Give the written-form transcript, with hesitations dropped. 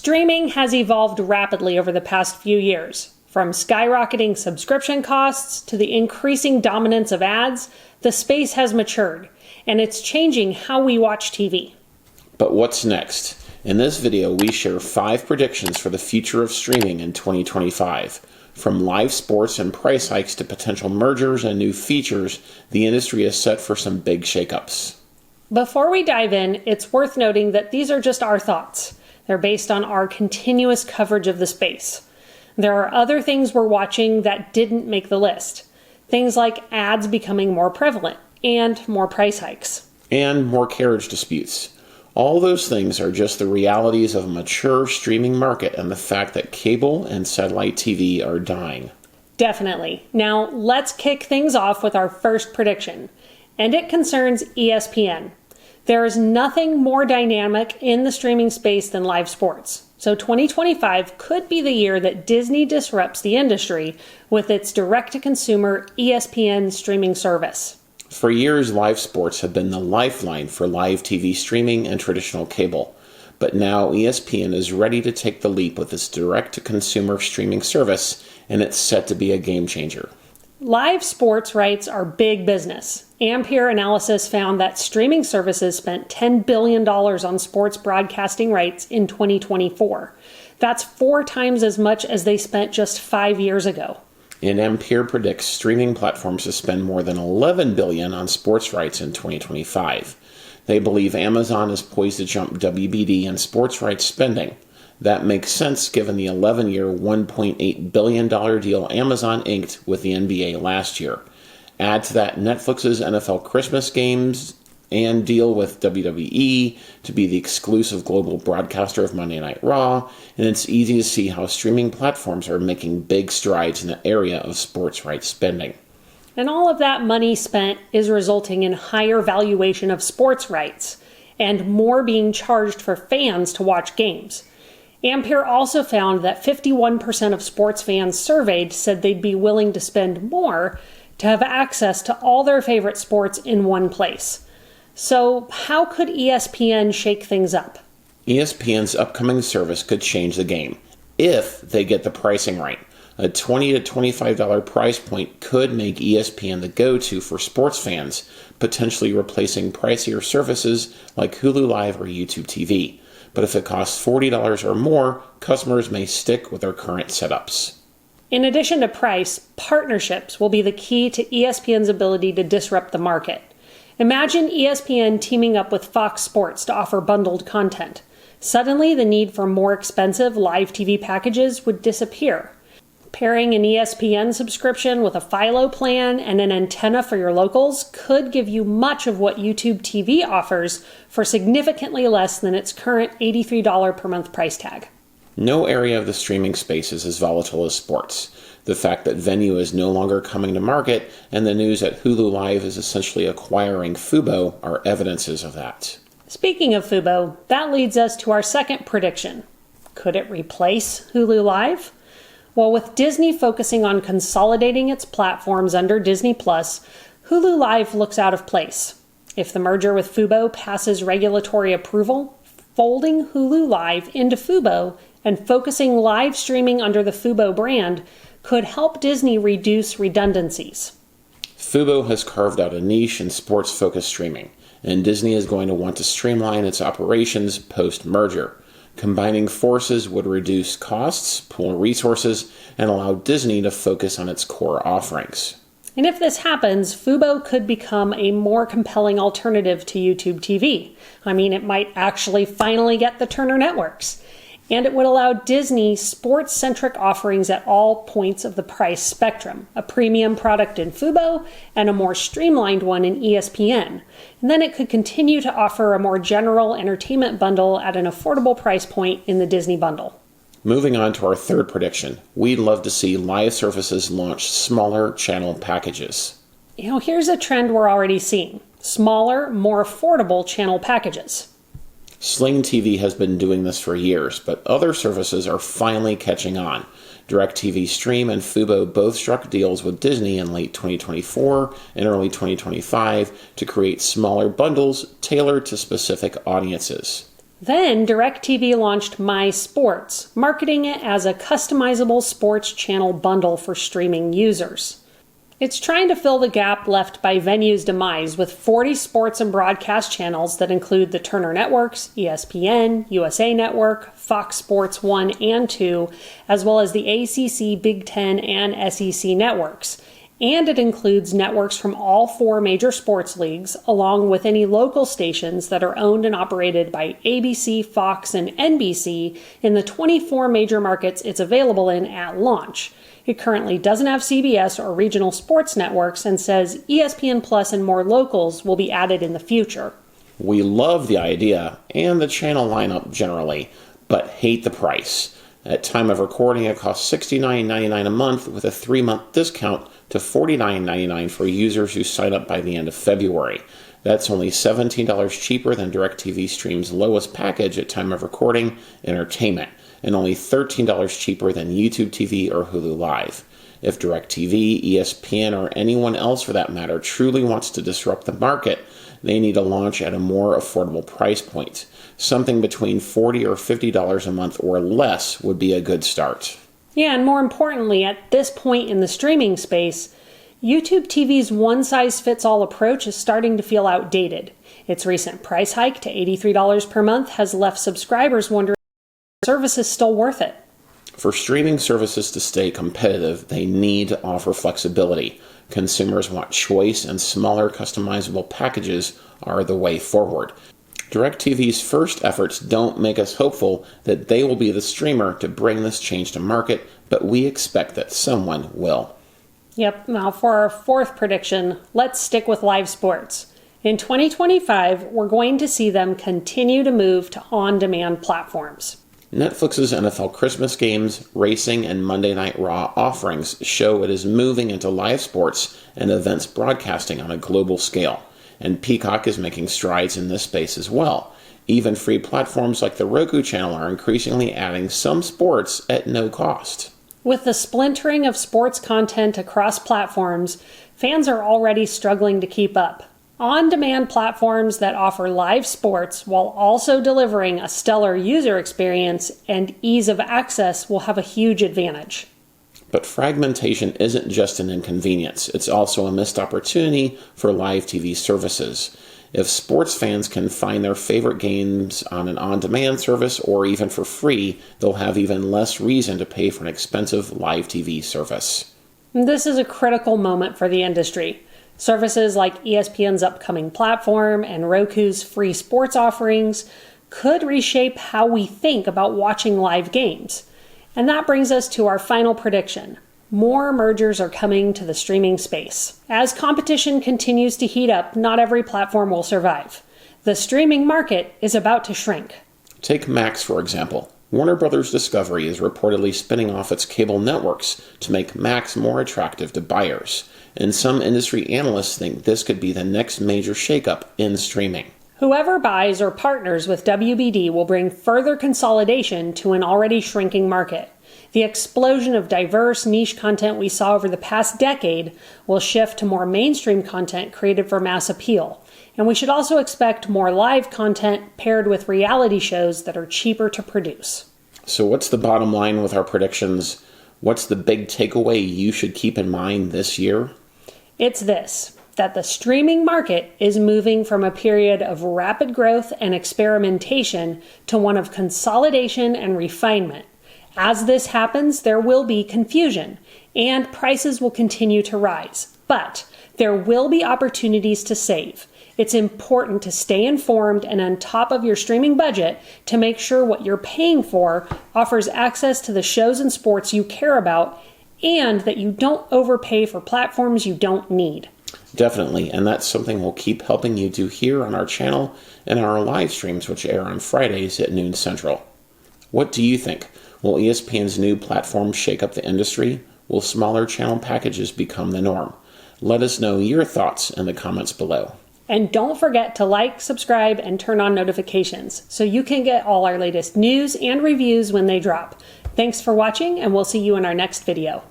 Streaming has evolved rapidly over the past few years. From skyrocketing subscription costs to the increasing dominance of ads, the space has matured, and it's changing how we watch TV. But what's next? In this video, we share 5 predictions for the future of streaming in 2025. From live sports and price hikes to potential mergers and new features, the industry is set for some big shakeups. Before we dive in, it's worth noting that these are just our thoughts. They're based on our continuous coverage of the space. There are other things we're watching that didn't make the list. Things like ads becoming more prevalent and more price hikes. And more carriage disputes. All those things are just the realities of a mature streaming market and the fact that cable and satellite TV are dying. Definitely. Now, let's kick things off with our first prediction, and it concerns ESPN. There is nothing more dynamic in the streaming space than live sports. So 2025 could be the year that Disney disrupts the industry with its direct-to-consumer ESPN streaming service. For years, live sports have been the lifeline for live TV streaming and traditional cable. But now ESPN is ready to take the leap with its direct-to-consumer streaming service, and it's set to be a game changer. Live sports rights are big business. Ampere analysis found that streaming services spent $10 billion on sports broadcasting rights in 2024. That's 4 times as much as they spent just 5 years ago. And Ampere predicts streaming platforms to spend more than $11 billion on sports rights in 2025. They believe Amazon is poised to jump WBD in sports rights spending. That makes sense given the 11-year, $1.8 billion deal Amazon inked with the NBA last year. Add to that Netflix's NFL Christmas games and deal with WWE to be the exclusive global broadcaster of Monday Night Raw, and it's easy to see how streaming platforms are making big strides in the area of sports rights spending. And all of that money spent is resulting in higher valuation of sports rights and more being charged for fans to watch games. Ampere also found that 51% of sports fans surveyed said they'd be willing to spend more to have access to all their favorite sports in one place. So how could ESPN shake things up? ESPN's upcoming service could change the game, if they get the pricing right. A $20 to $25 price point could make ESPN the go-to for sports fans, potentially replacing pricier services like Hulu Live or YouTube TV. But if it costs $40 or more, customers may stick with their current setups. In addition to price, partnerships will be the key to ESPN's ability to disrupt the market. Imagine ESPN teaming up with Fox Sports to offer bundled content. Suddenly, the need for more expensive live TV packages would disappear. Pairing an ESPN subscription with a Philo plan and an antenna for your locals could give you much of what YouTube TV offers for significantly less than its current $83 per month price tag. No area of the streaming space is as volatile as sports. The fact that Venu is no longer coming to market and the news that Hulu Live is essentially acquiring Fubo are evidences of that. Speaking of Fubo, that leads us to our second prediction. Could it replace Hulu Live? Well, with Disney focusing on consolidating its platforms under Disney+, Hulu Live looks out of place. If the merger with Fubo passes regulatory approval, folding Hulu Live into Fubo and focusing live streaming under the Fubo brand could help Disney reduce redundancies. Fubo has carved out a niche in sports-focused streaming, and Disney is going to want to streamline its operations post-merger. Combining forces would reduce costs, pool resources, and allow Disney to focus on its core offerings. And if this happens, Fubo could become a more compelling alternative to YouTube TV. It might actually finally get the Turner networks. And it would allow Disney sports-centric offerings at all points of the price spectrum, a premium product in Fubo and a more streamlined one in ESPN. And then it could continue to offer a more general entertainment bundle at an affordable price point in the Disney bundle. Moving on to our third prediction, we'd love to see live services launch smaller channel packages. Here's a trend we're already seeing. Smaller, more affordable channel packages. Sling TV has been doing this for years, but other services are finally catching on. DirecTV Stream and Fubo both struck deals with Disney in late 2024 and early 2025 to create smaller bundles tailored to specific audiences. Then DirecTV launched My Sports, marketing it as a customizable sports channel bundle for streaming users. It's trying to fill the gap left by Venu's demise with 40 sports and broadcast channels that include the Turner Networks, ESPN, USA Network, Fox Sports 1 and 2, as well as the ACC, Big Ten, and SEC networks. And it includes networks from all 4 major sports leagues, along with any local stations that are owned and operated by ABC, Fox, and NBC in the 24 major markets it's available in at launch. It currently doesn't have CBS or regional sports networks and says ESPN Plus and more locals will be added in the future. We love the idea and the channel lineup generally, but hate the price. At time of recording, it costs $69.99 a month with a 3-month discount to $49.99 for users who sign up by the end of February. That's only $17 cheaper than DirecTV Stream's lowest package at time of recording, Entertainment, and only $13 cheaper than YouTube TV or Hulu Live. If DirecTV, ESPN, or anyone else for that matter truly wants to disrupt the market, they need to launch at a more affordable price point. Something between $40 or $50 a month or less would be a good start. Yeah, and more importantly, at this point in the streaming space, YouTube TV's one-size-fits-all approach is starting to feel outdated. Its recent price hike to $83 per month has left subscribers wondering if the service is still worth it. For streaming services to stay competitive, they need to offer flexibility. Consumers want choice, and smaller customizable packages are the way forward. DirecTV's first efforts don't make us hopeful that they will be the streamer to bring this change to market, but we expect that someone will. Yep, now for our 4th prediction, let's stick with live sports. In 2025, we're going to see them continue to move to on-demand platforms. Netflix's NFL Christmas games, racing, and Monday Night Raw offerings show it is moving into live sports and events broadcasting on a global scale. And Peacock is making strides in this space as well. Even free platforms like the Roku channel are increasingly adding some sports at no cost. With the splintering of sports content across platforms, fans are already struggling to keep up. On-demand platforms that offer live sports while also delivering a stellar user experience and ease of access will have a huge advantage. But fragmentation isn't just an inconvenience, it's also a missed opportunity for live TV services. If sports fans can find their favorite games on an on-demand service or even for free, they'll have even less reason to pay for an expensive live TV service. This is a critical moment for the industry. Services like ESPN's upcoming platform and Roku's free sports offerings could reshape how we think about watching live games. And that brings us to our final prediction. More mergers are coming to the streaming space. As competition continues to heat up, not every platform will survive. The streaming market is about to shrink. Take Max, for example. Warner Bros. Discovery is reportedly spinning off its cable networks to make Max more attractive to buyers. And some industry analysts think this could be the next major shakeup in streaming. Whoever buys or partners with WBD will bring further consolidation to an already shrinking market. The explosion of diverse niche content we saw over the past decade will shift to more mainstream content created for mass appeal. And we should also expect more live content paired with reality shows that are cheaper to produce. So what's the bottom line with our predictions? What's the big takeaway you should keep in mind this year? It's this, that the streaming market is moving from a period of rapid growth and experimentation to one of consolidation and refinement. As this happens, there will be confusion, and prices will continue to rise. But there will be opportunities to save. It's important to stay informed and on top of your streaming budget to make sure what you're paying for offers access to the shows and sports you care about, and that you don't overpay for platforms you don't need. Definitely, and that's something we'll keep helping you do here on our channel and our live streams, which air on Fridays at noon Central. What do you think? Will ESPN's new platform shake up the industry? Will smaller channel packages become the norm? Let us know your thoughts in the comments below. And don't forget to like, subscribe, and turn on notifications so you can get all our latest news and reviews when they drop. Thanks for watching, and we'll see you in our next video.